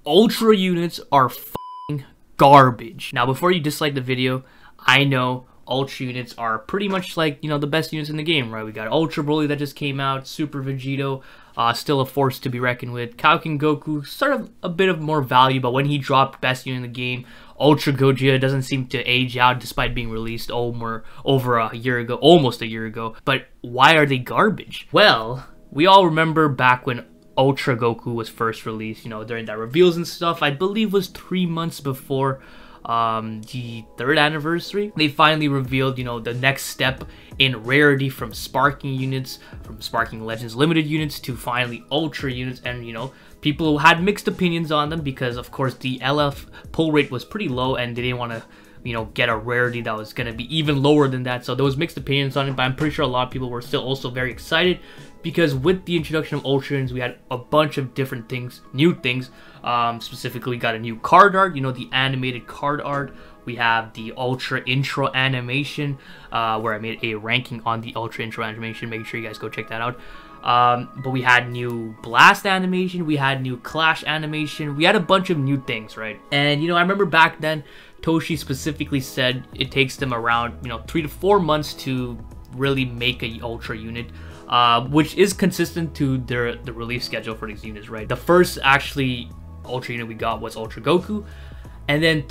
Ultra units are f***ing garbage. Now, before you dislike the video, I know Ultra units are pretty much like, you know, the best units in the game, right? We got Ultra Broly that just came out, Super Vegito, still a force to be reckoned with. Kaioken Goku, sort of a bit of more value, but when he dropped best unit in the game, Ultra Gogeta doesn't seem to age out despite being released over a year ago, almost a year ago. But why are they garbage? Well, we all remember back when Ultra Goku was first released, you know, during that reveals and stuff. I believe was 3 months before the 3rd anniversary. They finally revealed, you know, the next step in rarity from Sparking units, from Sparking Legends Limited units to finally Ultra units. And, you know, people had mixed opinions on them because, of course, the LF pull rate was pretty low and they didn't want to, you know, get a rarity that was going to be even lower than that. So there was mixed opinions on it, but I'm pretty sure a lot of people were still also very excited because with the introduction of Ultra units, we had a bunch of different things, new things. Specifically, got a new card art, you know, the animated card art. We have the Ultra intro animation, where I made a ranking on the Ultra intro animation. Make sure you guys go check that out. But we had new blast animation, we had new clash animation, we had a bunch of new things, right? And, you know, I remember back then, Toshi specifically said it takes them around, you know, 3 to 4 months to really make a Ultra unit, which is consistent to the release schedule for these units, right? The first actually Ultra unit we got was Ultra Goku, and then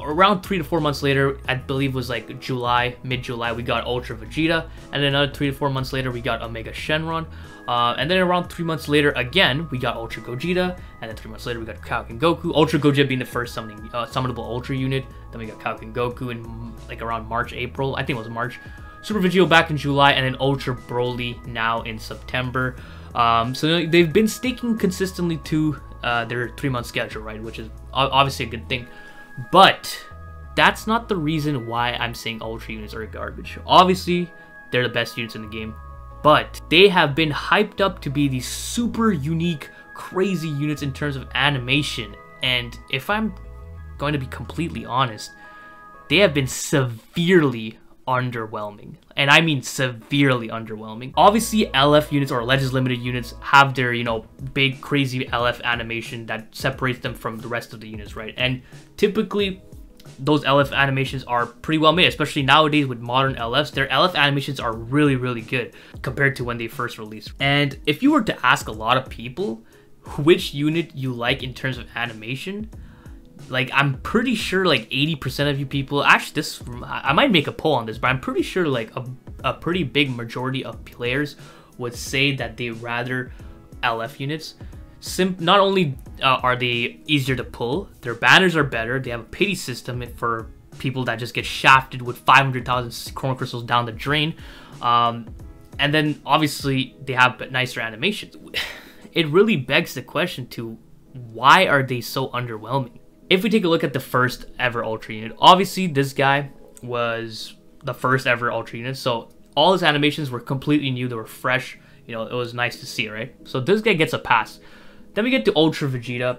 around 3 to 4 months later, I believe was like July, mid-July, we got Ultra Vegeta, and then another 3 to 4 months later, we got Omega Shenron, and then around 3 months later, again, we got Ultra Gogeta, and then 3 months later, we got Kaioken Goku, Ultra Gogeta being the first summonable Ultra unit, then we got Kaioken Goku in like around March, April, I think it was March, Super Vegito back in July, and then Ultra Broly now in September. So they've been sticking consistently to their 3-month schedule, right? Which is obviously a good thing. But that's not the reason why I'm saying Ultra units are garbage. Obviously, they're the best units in the game, but they have been hyped up to be these super unique, crazy units in terms of animation. And if I'm going to be completely honest, they have been severely underwhelming, and I mean severely underwhelming. Obviously, LF units or Legends Limited units have their, you know, big crazy LF animation that separates them from the rest of the units, right? And typically those LF animations are pretty well made, especially nowadays with modern LFs. Their LF animations are really, really good compared to when they first released. And if you were to ask a lot of people which unit you like in terms of animation, like, I'm pretty sure like 80% of you people, actually I might make a poll on this, but I'm pretty sure like a pretty big majority of players would say that they rather LF units. Not only are they easier to pull, their banners are better, they have a pity system for people that just get shafted with 500,000 Chroma Crystals down the drain, and then obviously they have nicer animations. It really begs the question to why are they so underwhelming? If we take a look at the first ever Ultra unit, obviously this guy was the first ever Ultra unit, so all his animations were completely new, they were fresh, you know, it was nice to see, right? So this guy gets a pass. Then we get to Ultra Vegeta,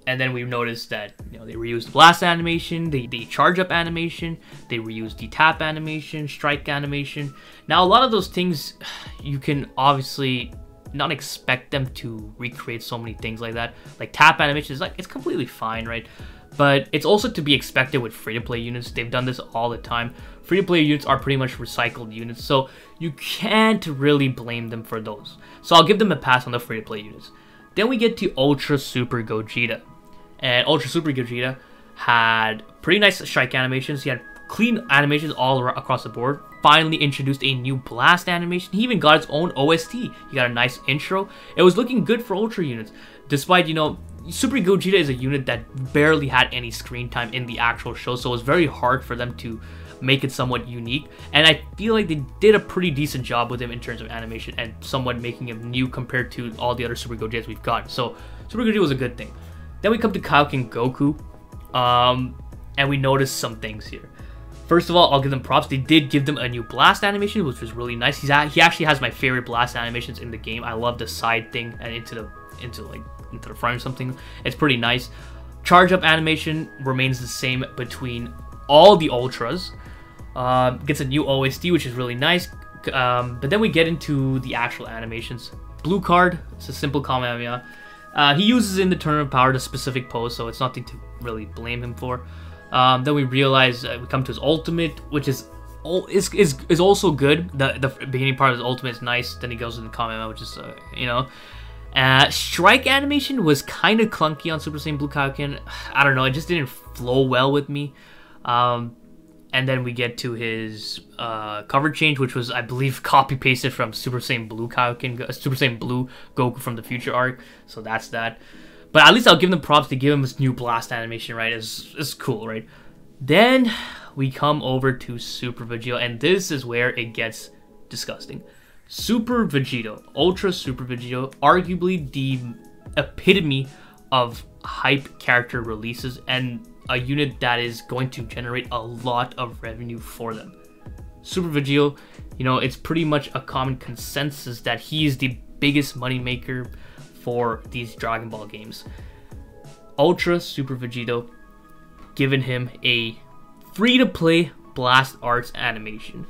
and then we noticed that, you know, they reused the blast animation, the charge up animation, they reused the tap animation, strike animation. Now a lot of those things, you can obviously not expect them to recreate so many things like that. Like tap animation is like, it's completely fine, right? But it's also to be expected with free-to-play units. They've done this all the time. Free-to-play units are pretty much recycled units, so you can't really blame them for those. So I'll give them a pass on the free-to-play units. Then we get to Ultra Super Gogeta. And Ultra Super Gogeta had pretty nice strike animations. He had clean animations all across the board. Finally introduced a new blast animation. He even got its own OST. He got a nice intro. It was looking good for Ultra units. Despite, you know, Super Gogeta is a unit that barely had any screen time in the actual show, so it was very hard for them to make it somewhat unique. And I feel like they did a pretty decent job with him in terms of animation and somewhat making him new compared to all the other Super Gogetas we've got. So Super Gogeta was a good thing. Then we come to Kaioken Goku, and we notice some things here. First of all, I'll give them props. They did give them a new blast animation, which was really nice. He actually has my favorite blast animations in the game. I love the side thing and into the front or something. It's pretty nice. Charge up animation remains the same between all the Ultras. Gets a new OST, which is really nice. But then we get into the actual animations. Blue card, it's a simple Kamehameha. He uses in the tournament power the specific pose, so it's nothing to really blame him for. Then we realize we come to his ultimate, which is also good. The beginning part of his ultimate is nice. Then he goes into combat mode, which is you know. Strike animation was kind of clunky on Super Saiyan Blue Kaioken. I don't know, it just didn't flow well with me. And then we get to his cover change, which was, I believe, copy-pasted from Super Saiyan Blue Kaioken, Super Saiyan Blue Goku from the Future arc. So that's that. But at least I'll give them props to give him this new blast animation, right? It's cool, right? Then we come over to Super Vegito, and this is where it gets disgusting. Super Vegito, Ultra Super Vegito, arguably the epitome of hype character releases and a unit that is going to generate a lot of revenue for them. Super Vegito, you know, it's pretty much a common consensus that he is the biggest moneymaker for these Dragon Ball games. Ultra Super Vegito, given him a free-to-play Blast Arts animation.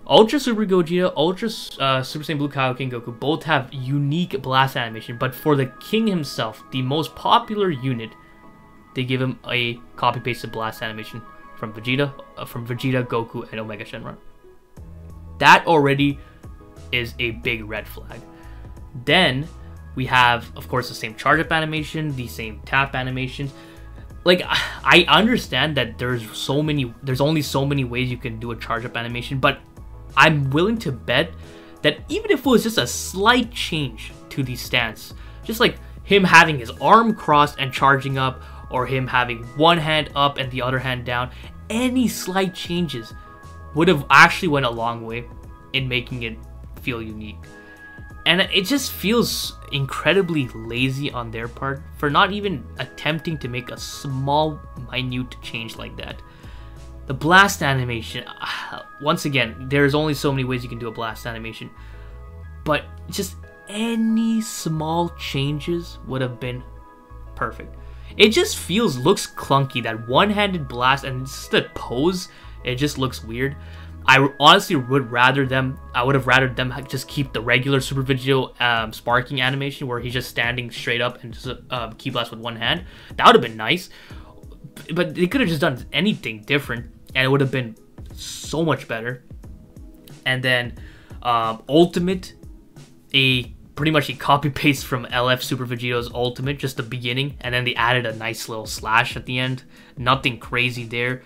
Ultra Super Gogeta, Ultra Super Saiyan Blue Kaioken Goku both have unique blast animation, but for the king himself, the most popular unit, they give him a copy-pasted blast animation from Vegeta, Goku, and Omega Shenron. That already is a big red flag. Then we have, of course, the same charge-up animation, the same tap animations. Like, I understand that there's only so many ways you can do a charge-up animation, but I'm willing to bet that even if it was just a slight change to the stance, just like him having his arm crossed and charging up, or him having one hand up and the other hand down, any slight changes would have actually went a long way in making it feel unique. And it just feels incredibly lazy on their part for not even attempting to make a small, minute change like that. The blast animation, once again, there's only so many ways you can do a blast animation, but just any small changes would have been perfect. It just looks clunky, that one-handed blast, and just the pose, it just looks weird. I honestly would have rather them just keep the regular Super Vegito sparking animation where he's just standing straight up and just key blast with one hand. That would have been nice. But they could have just done anything different, and it would have been so much better. And then Ultimate, pretty much a copy-paste from LF Super Vegito's Ultimate, just the beginning, and then they added a nice little slash at the end. Nothing crazy there.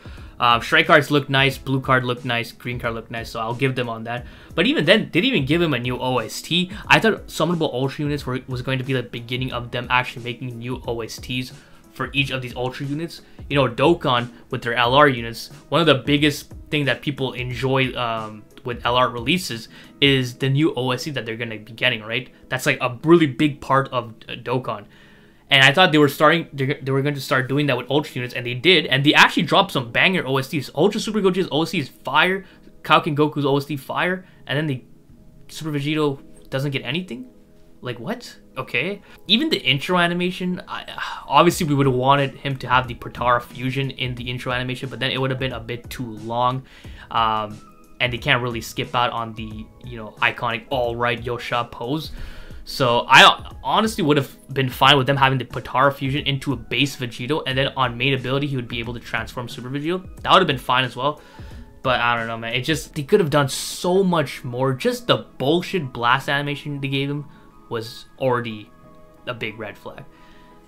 Strike cards look nice, blue card looked nice, green card looked nice, so I'll give them on that. But even then, they didn't even give him a new OST. I thought Summonable Ultra units was going to be the beginning of them actually making new OSTs for each of these Ultra units. You know, Dokkan with their LR units, one of the biggest thing that people enjoy with LR releases is the new OST that they're going to be getting, right? That's like a really big part of Dokkan. And I thought they were going to start doing that with Ultra units, and they did, and they actually dropped some banger OSTs. Ultra Super Gogeta's OST is fire, Kaioken Goku's OST fire, and then the Super Vegito doesn't get anything? Like, what? Okay. Even the intro animation, obviously we would have wanted him to have the Potara fusion in the intro animation, but then it would have been a bit too long. And they can't really skip out on the, you know, iconic all-right Yosha pose. So I honestly would have been fine with them having the Potara fusion into a base Vegito, and then on main ability he would be able to transform Super Vegito. That would have been fine as well. But I don't know, man. They could have done so much more. Just the bullshit blast animation they gave him was already a big red flag.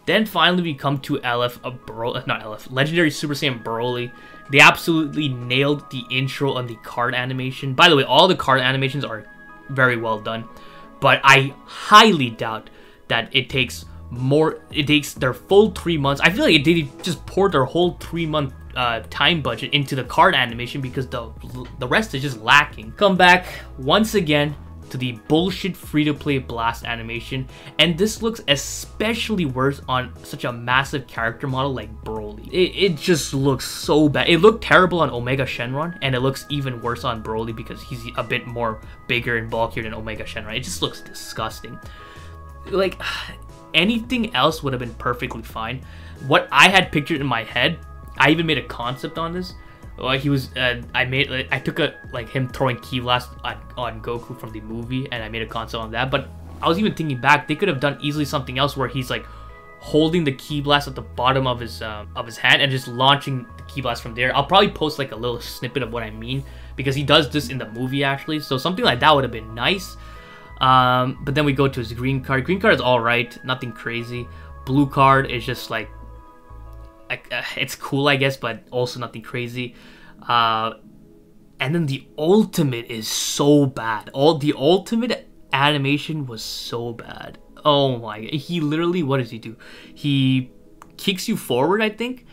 Then finally we come to Legendary Super Saiyan Broly. They absolutely nailed the intro on the card animation. By the way, all the card animations are very well done, but I highly doubt that it takes their full 3 months. I feel like they just poured their whole 3-month time budget into the card animation because the rest is just lacking. Come back once again to the bullshit free-to-play blast animation, and this looks especially worse on such a massive character model like Broly. It just looks so bad. It looked terrible on Omega Shenron, and it looks even worse on Broly because he's a bit more bigger and bulkier than Omega Shenron. It just looks disgusting. Like, anything else would have been perfectly fine. What I had pictured in my head, I even made a concept on this. He was, I took him throwing Key Blast on Goku from the movie, and I made a concept on that. But I was even thinking back, they could have done easily something else where he's like holding the Ki Blast at the bottom of his hand and just launching the Ki Blast from there. I'll probably post like a little snippet of what I mean, because he does this in the movie actually. So something like that would have been nice. But then we go to his green card. Green card is alright, nothing crazy. Blue card is just like it's cool, I guess, but also nothing crazy. And then the ultimate is so bad. The ultimate animation was so bad. Oh my god. He literally, what does he do? He kicks you forward, I think,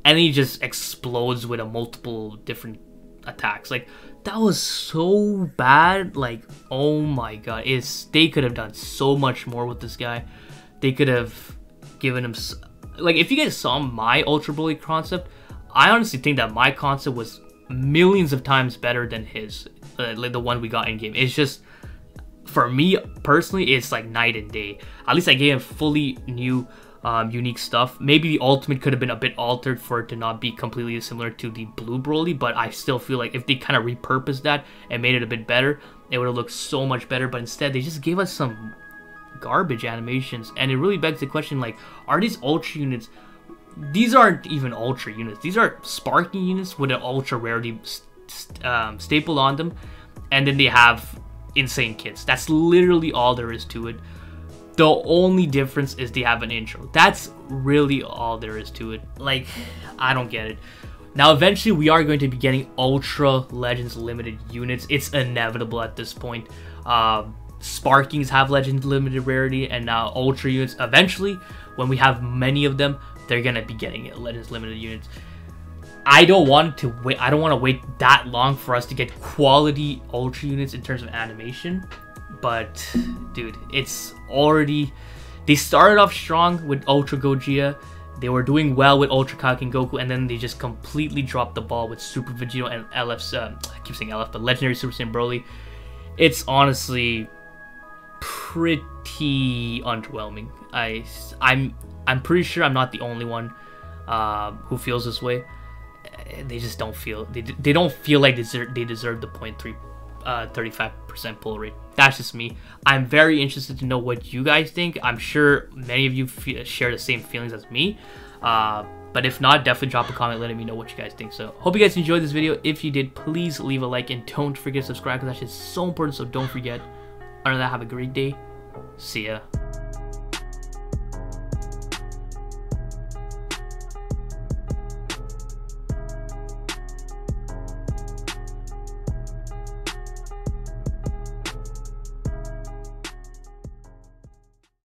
and he just explodes with a multiple different attacks. Like, that was so bad. Like, oh my god. They could have done so much more with this guy. They could have given him... Like, if you guys saw my Ultra Broly concept, I honestly think that my concept was millions of times better than his, like the one we got in game. It's just, for me personally, it's like night and day. At least I gave him fully new, unique stuff. Maybe the ultimate could have been a bit altered for it to not be completely similar to the Blue Broly, but I still feel like if they kind of repurposed that and made it a bit better, it would have looked so much better. But instead, they just gave us some garbage animations, and it really begs the question, like, are these Ultra units... These aren't even Ultra units. These are Sparking units with an Ultra rarity stapled on them, and then they have insane kits. That's literally all there is to it. The only difference is they have an intro. That's really all there is to it. Like, I don't get it. Now, eventually, we are going to be getting Ultra Legends limited units. It's inevitable at this point. Sparkings have Legend limited rarity, and now Ultra units, eventually, when we have many of them, they're gonna be getting it, Legends limited units. I don't want to wait that long for us to get quality Ultra units in terms of animation. But dude, it's already... They started off strong with Ultra Gogeta. They were doing well with Ultra Kaioken Goku, and then they just completely dropped the ball with Super Vegito and LF's, I keep saying LF, but Legendary Super Saiyan Broly. It's honestly pretty underwhelming. I'm pretty sure I'm not the only one who feels this way. They just don't feel... They don't feel like they deserve the 35% pull rate. That's just me. I'm very interested to know what you guys think. I'm sure many of you share the same feelings as me. But if not, definitely drop a comment letting me know what you guys think. So, hope you guys enjoyed this video. If you did, please leave a like, and don't forget to subscribe, because that shit's so important, so don't forget. Other than that, have a great day. See ya.